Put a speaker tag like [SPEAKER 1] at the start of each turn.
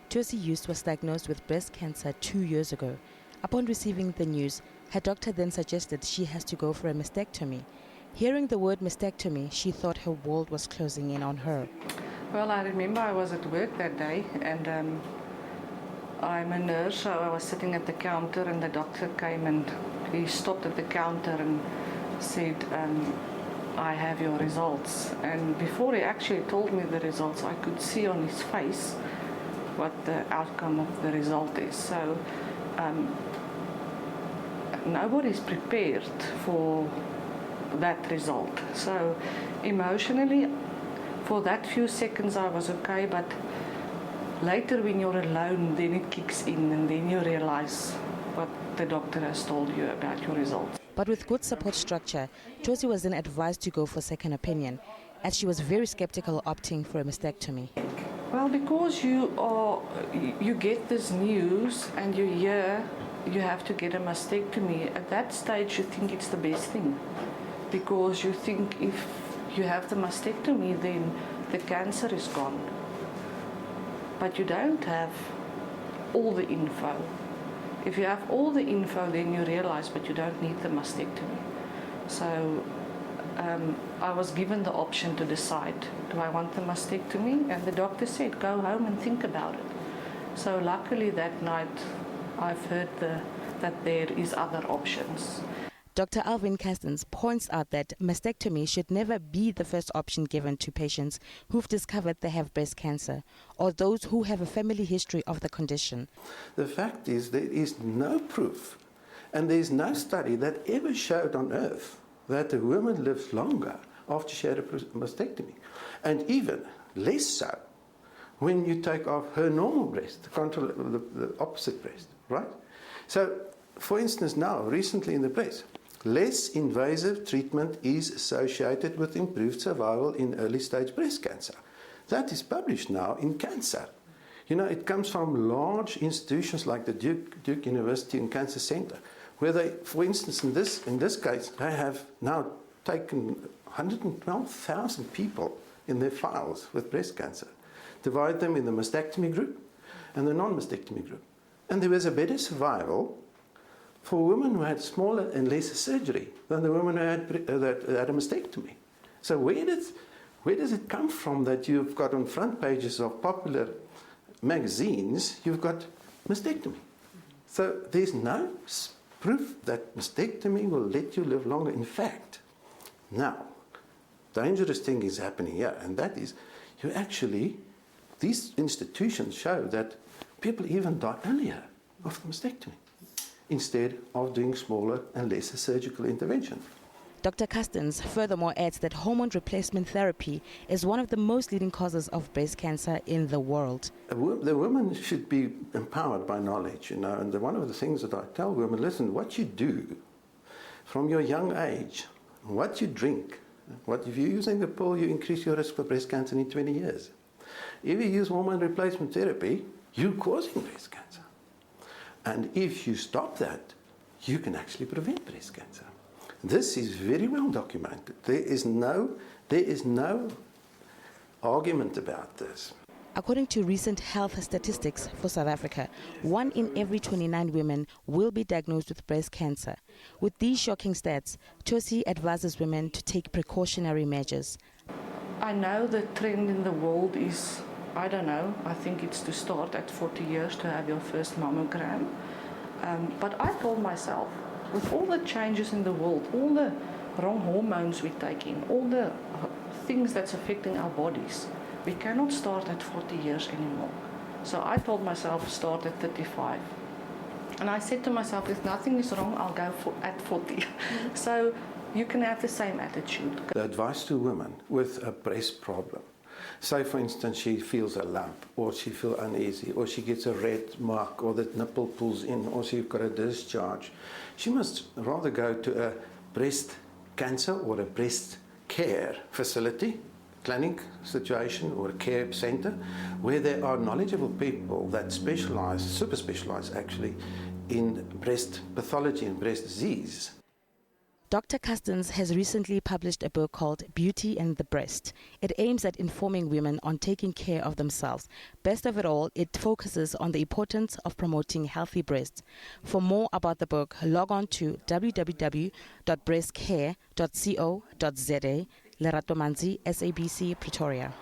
[SPEAKER 1] Josie Hughes was diagnosed with breast cancer 2 years ago. Upon receiving the news, her doctor then suggested she has to go for a mastectomy. Hearing the word mastectomy, she thought her world was closing in on her.
[SPEAKER 2] Well, I remember I was at work that day, and I'm a nurse, so I was sitting at the counter, and the doctor came and he stopped at the counter and said, I have your results. And before he actually told me the results, I could see on his face what the outcome of the result is. So nobody's prepared for that result. So emotionally, for that few seconds I was okay, but later when you're alone, then it kicks in and then you realize what the doctor has told you about your results.
[SPEAKER 1] But with good support structure, Josie was then advised to go for second opinion, as she was very skeptical opting for a mastectomy.
[SPEAKER 2] Well, because you get this news and you hear you have to get a mastectomy, at that stage you think it's the best thing. Because you think if you have the mastectomy, then the cancer is gone. But you don't have all the info. If you have all the info, then you realize, but you don't need the mastectomy. So I was given the option to decide, do I want the mastectomy? And the doctor said, go home and think about it. So luckily that night, I've heard that there is other options.
[SPEAKER 1] Dr. Alvin Castens points out that mastectomy should never be the first option given to patients who've discovered they have breast cancer or those who have a family history of the condition.
[SPEAKER 3] The fact is there is no proof and there is no study that ever showed on earth that a woman lives longer after she had a mastectomy, and even less so when you take off her normal breast, the opposite breast, right? So, for instance, now, recently in the press, less invasive treatment is associated with improved survival in early stage breast cancer. That is published now in Cancer. You know, it comes from large institutions like the Duke University and Cancer Center, where they, for instance, in this case, they have now taken 112,000 people in their files with breast cancer, divide them in the mastectomy group and the non-mastectomy group. And there was a better survival for women who had smaller and lesser surgery than the women who had a mastectomy. So where does it come from that you've got on front pages of popular magazines, you've got mastectomy? So there's no proof that mastectomy will let you live longer. In fact, now, dangerous thing is happening here, and that is these institutions show that people even die earlier of the mastectomy, instead of doing smaller and lesser surgical intervention.
[SPEAKER 1] Dr. Castens furthermore adds that hormone replacement therapy is one of the most leading causes of breast cancer in the world.
[SPEAKER 3] The women should be empowered by knowledge, you know, and one of the things that I tell women, listen, what you do from your young age, what you drink, if you're using the pill, you increase your risk for breast cancer in 20 years. If you use hormone replacement therapy, you're causing breast cancer. And if you stop that, you can actually prevent breast cancer. This is very well documented. There is no argument about this.
[SPEAKER 1] According to recent health statistics for South Africa, 1 in every 29 women will be diagnosed with breast cancer. With these shocking stats, Josie advises women to take precautionary measures.
[SPEAKER 2] I know the trend in the world is, I don't know, I think it's to start at 40 years to have your first mammogram. But I told myself, with all the changes in the world, all the wrong hormones we take in, all the things that's affecting our bodies, we cannot start at 40 years anymore. So I told myself, start at 35. And I said to myself, if nothing is wrong, I'll go at 40. So you can have the same attitude.
[SPEAKER 3] The advice to women with a breast problem, say for instance she feels a lump, or she feels uneasy, or she gets a red mark, or the nipple pulls in, or she's got a discharge, she must rather go to a breast cancer or a breast care facility, clinic situation or a care center, where there are knowledgeable people that specialize, super specialize actually, in breast pathology and breast disease.
[SPEAKER 1] Dr. Custance has recently published a book called Beauty and the Breast. It aims at informing women on taking care of themselves. Best of it all, it focuses on the importance of promoting healthy breasts. For more about the book, log on to www.breastcare.co.za. Lerato Manzi, SABC, Pretoria.